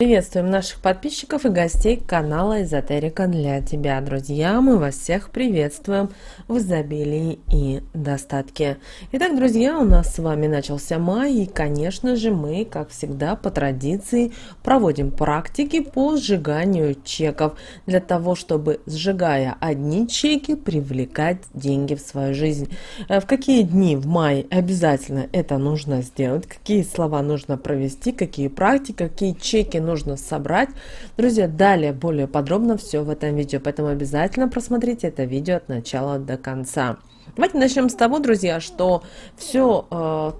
Приветствуем наших подписчиков и гостей канала Эзотерика для тебя, друзья. Мы вас всех приветствуем в изобилии и достатке. Итак, друзья, у нас с вами начался май, и, конечно же, мы, как всегда, по традиции проводим практики по сжиганию чеков для того, чтобы, сжигая одни чеки, привлекать деньги в свою жизнь. В какие дни в мае обязательно это нужно сделать, какие слова нужно провести, какие практики, какие чеки нужно собрать. Друзья, далее более подробно все в этом видео, поэтому обязательно просмотрите это видео от начала до конца. Давайте начнем с того, друзья, что все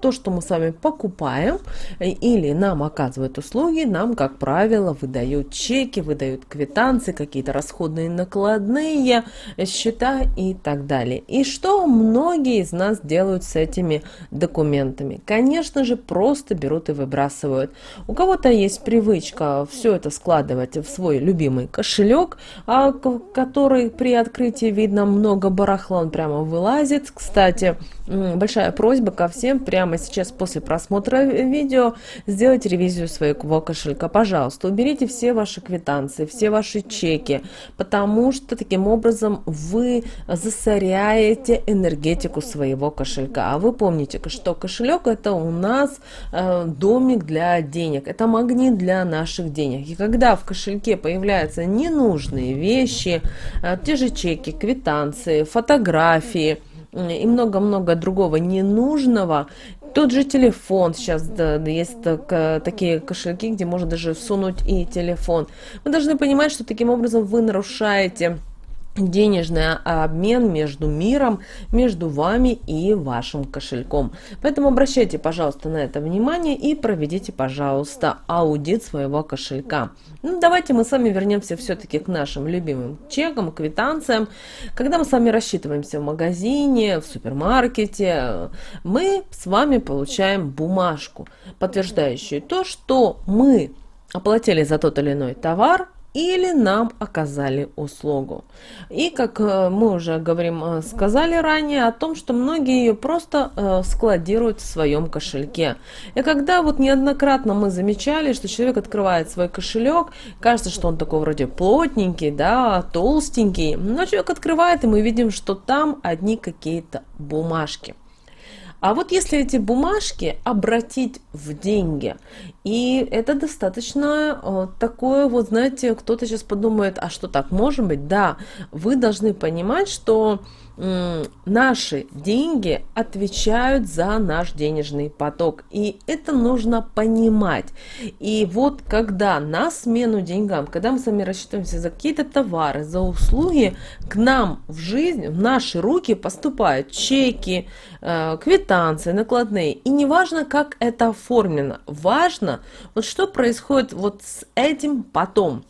то, что мы с вами покупаем или нам оказывают услуги, нам, как правило, выдают чеки, выдают квитанции, какие-то расходные накладные, счета и так далее. И что многие из нас делают с этими документами? Конечно же, просто берут и выбрасывают. У кого-то есть привычка все это складывать в свой любимый кошелек, который при открытии видно много барахла, он прямо вылазит. Кстати, большая просьба ко всем прямо сейчас после просмотра видео сделать ревизию своего кошелька. Пожалуйста, уберите все ваши квитанции, все ваши чеки, потому что таким образом вы засоряете энергетику своего кошелька. А вы помните, что кошелек — это у нас домик для денег, это магнит для наших денег. И когда в кошельке появляются ненужные вещи, те же чеки, квитанции, фотографии и много-много другого ненужного, тот же телефон, сейчас есть такие кошельки, где можно даже всунуть и телефон. Вы должны понимать, что таким образом вы нарушаете денежный обмен между миром, между вами и вашим кошельком. Поэтому обращайте, пожалуйста, на это внимание и проведите, пожалуйста, аудит своего кошелька. Давайте мы с вами вернемся все-таки к нашим любимым чекам, квитанциям. Когда мы с вами рассчитываемся в магазине, в супермаркете, мы с вами получаем бумажку, подтверждающую то, что мы оплатили за тот или иной товар, или нам оказали услугу. И как мы уже сказали ранее о том, что многие ее просто складируют в своем кошельке. И когда вот неоднократно мы замечали, что человек открывает свой кошелек, кажется, что он такой вроде плотненький, да, толстенький, но человек открывает, и мы видим, что там одни какие-то бумажки. А вот если эти бумажки обратить в деньги, и это достаточно такое, вот знаете, кто-то сейчас подумает, а что так может быть? Да, вы должны понимать, что наши деньги отвечают за наш денежный поток, и это нужно понимать. И вот когда на смену деньгам, когда мы с вами рассчитываемся за какие-то товары, за услуги, к нам в жизнь, в наши руки поступают чеки, квитанции, накладные, и не важно, как это оформлено, важно, вот что происходит вот с этим потом.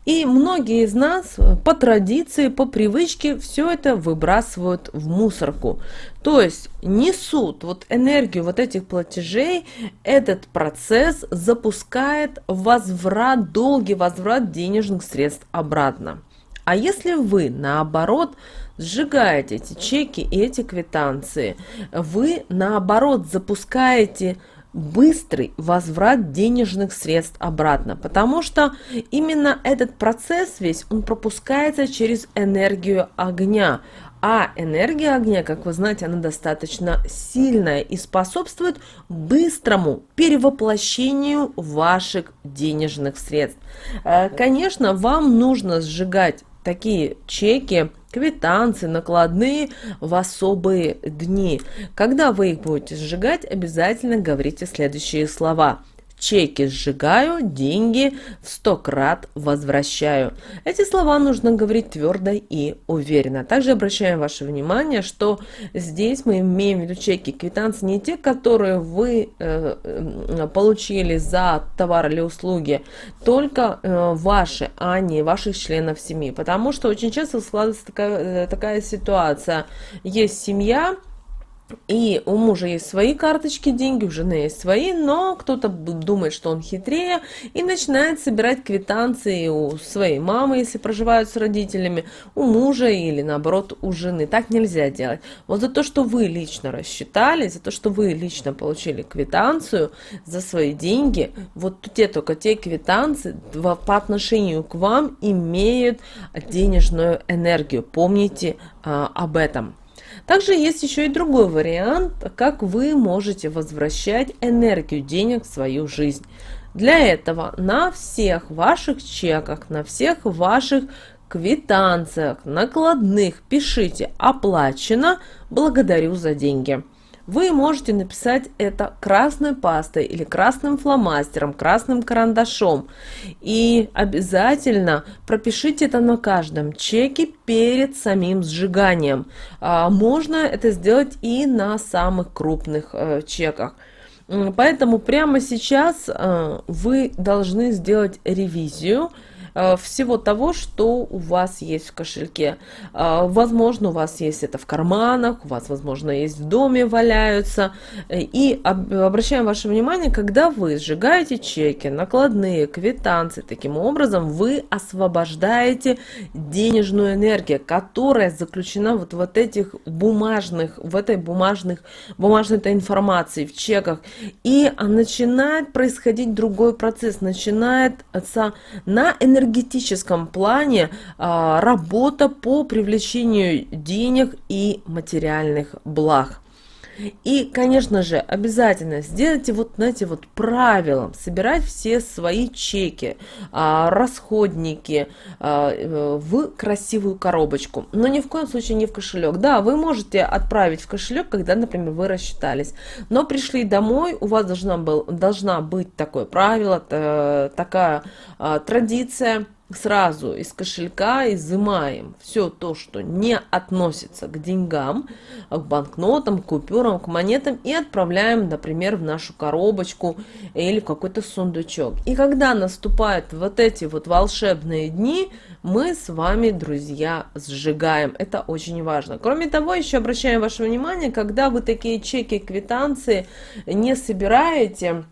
И многие из нас по традиции, по привычке все это выбрасывают в мусорку. То есть несут вот энергию вот этих платежей, этот процесс запускает возврат, долгий возврат денежных средств обратно. А если вы, наоборот, сжигаете эти чеки и эти квитанции, вы, наоборот, запускаете быстрый возврат денежных средств обратно, потому что именно этот процесс весь, он пропускается через энергию огня. А энергия огня, как вы знаете, она достаточно сильная и способствует быстрому перевоплощению ваших денежных средств. Конечно, вам нужно сжигать такие чеки, квитанции, накладные в особые дни. Когда вы их будете сжигать, обязательно говорите следующие слова. Чеки сжигаю, деньги в 100 крат возвращаю. Эти слова нужно говорить твердо и уверенно. Также обращаем ваше внимание, что здесь мы имеем в виду чеки, квитанции не те, которые вы получили за товар или услуги, только ваши, а не ваших членов семьи. Потому что очень часто складывается такая ситуация. Есть семья, И у мужа есть свои карточки, деньги, у жены есть свои, но кто-то думает, что он хитрее, и начинает собирать квитанции у своей мамы, если проживают с родителями, у мужа или наоборот у жены. Так нельзя делать. Вот за то, что вы лично рассчитали, за то, что вы лично получили квитанцию за свои деньги, вот только те квитанции по отношению к вам имеют денежную энергию. Помните об этом. Также есть еще и другой вариант, как вы можете возвращать энергию денег в свою жизнь. Для этого на всех ваших чеках, на всех ваших квитанциях, накладных пишите «Оплачено, благодарю за деньги». Вы можете написать это красной пастой или красным фломастером, красным карандашом. И обязательно пропишите это на каждом чеке перед самим сжиганием. Можно это сделать и на самых крупных чеках. Поэтому прямо сейчас вы должны сделать ревизию всего того, что у вас есть в кошельке. Возможно, у вас есть это в карманах, у вас, возможно, есть в доме валяются. И обращаем ваше внимание, когда вы сжигаете чеки, накладные, квитанции, таким образом вы освобождаете денежную энергию, которая заключена вот в этих бумажных, в этой бумажной информации, в чеках. И начинает происходить другой процесс, начинается на энергетическом плане работа по привлечению денег и материальных благ. И, конечно же, обязательно сделайте знаете, правилом собирать все свои чеки, расходники в красивую коробочку. Но ни в коем случае не в кошелек. Да, вы можете отправить в кошелек, когда, например, вы рассчитались. Но пришли домой, у вас должна быть такое правило, такая традиция. Сразу из кошелька изымаем все то, что не относится к деньгам, к банкнотам, к купюрам, к монетам и отправляем, например, в нашу коробочку или в какой-то сундучок. И когда наступают вот эти волшебные дни, мы с вами, друзья, сжигаем. Это очень важно. Кроме того, еще обращаем ваше внимание, когда вы такие чеки, квитанции не собираете,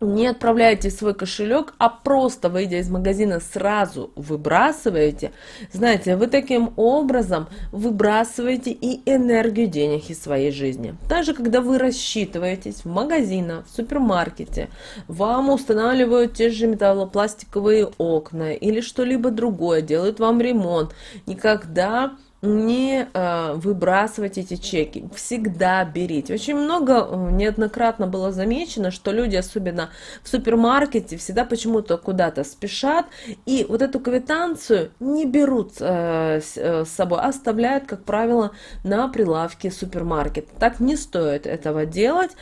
не отправляете в свой кошелек, а просто, выйдя из магазина, сразу выбрасываете. Знаете, вы таким образом выбрасываете и энергию денег из своей жизни. Также, когда вы рассчитываетесь в магазинах, в супермаркете, вам устанавливают те же металлопластиковые окна или что-либо другое, делают вам ремонт. Никогда не выбрасывать эти чеки, всегда берите. Очень много, неоднократно было замечено, что люди, особенно в супермаркете, всегда почему-то куда-то спешат и вот эту квитанцию не берут с собой, а оставляют, как правило, на прилавке супермаркета. Так не стоит этого делать.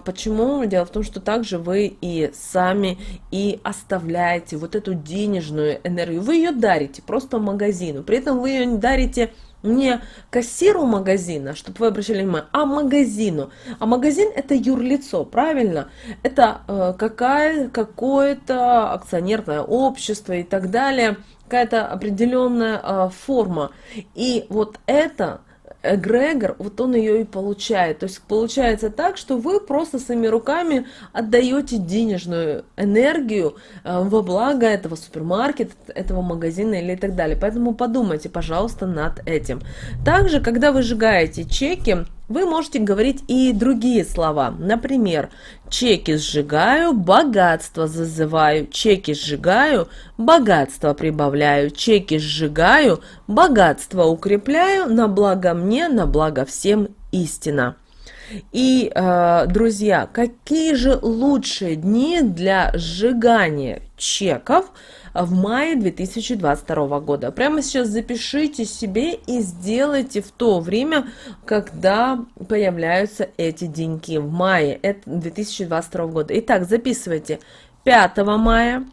Почему? Дело в том, что также вы и сами и оставляете вот эту денежную энергию. Вы ее дарите просто магазину, при этом вы ее не дарите не кассиру магазина, чтобы вы обращали внимание, а магазину. А магазин — это юрлицо, правильно? Это какое-то акционерное общество и так далее, какая-то определенная форма. И вот это эгрегор, вот он ее и получает. То есть получается так, что вы просто своими руками отдаете денежную энергию во благо этого супермаркета, этого магазина или так далее. Поэтому подумайте, пожалуйста, над этим. Также, когда вы сжигаете чеки, вы можете говорить и другие слова. Например, чеки сжигаю, богатство зазываю, чеки сжигаю, богатство прибавляю, чеки сжигаю, богатство укрепляю, на благо мне, на благо всем истина. И, друзья, какие же лучшие дни для сжигания чеков в мае 2022 года? Прямо сейчас запишите себе и сделайте в то время, когда появляются эти деньги в мае 2022 года. Итак, записывайте 5 мая,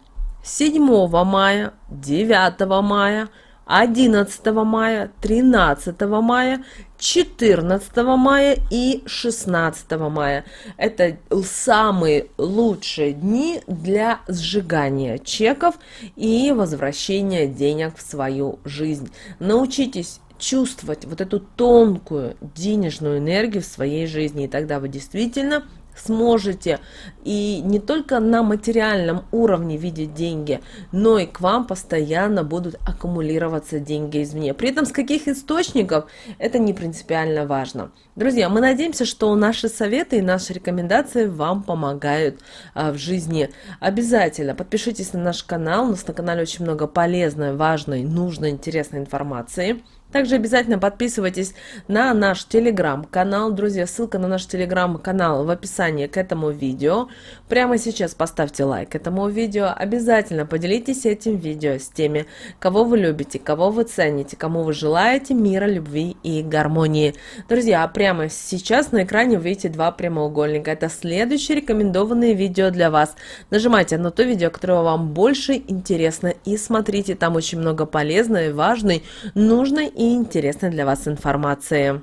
7 мая, 9 мая, 11 мая, 13 мая, 14 мая и 16 мая. Это самые лучшие дни для сжигания чеков и возвращения денег в свою жизнь. Научитесь чувствовать вот эту тонкую денежную энергию в своей жизни, и тогда вы действительно сможете и не только на материальном уровне видеть деньги, но и к вам постоянно будут аккумулироваться деньги извне. При этом с каких источников, это не принципиально важно. Друзья, мы надеемся, что наши советы и наши рекомендации вам помогают в жизни. Обязательно подпишитесь на наш канал, у нас на канале очень много полезной, важной, нужной, интересной информации. Также обязательно подписывайтесь на наш телеграм-канал. Друзья, ссылка на наш телеграм-канал в описании к этому видео. Прямо сейчас поставьте лайк этому видео. Обязательно поделитесь этим видео с теми, кого вы любите, кого вы цените, кому вы желаете мира, любви и гармонии. Друзья, прямо сейчас на экране вы видите два прямоугольника. Это следующие рекомендованные видео для вас. Нажимайте на то видео, которое вам больше интересно, и смотрите, там очень много полезной, важной, нужной и интересной для вас информации.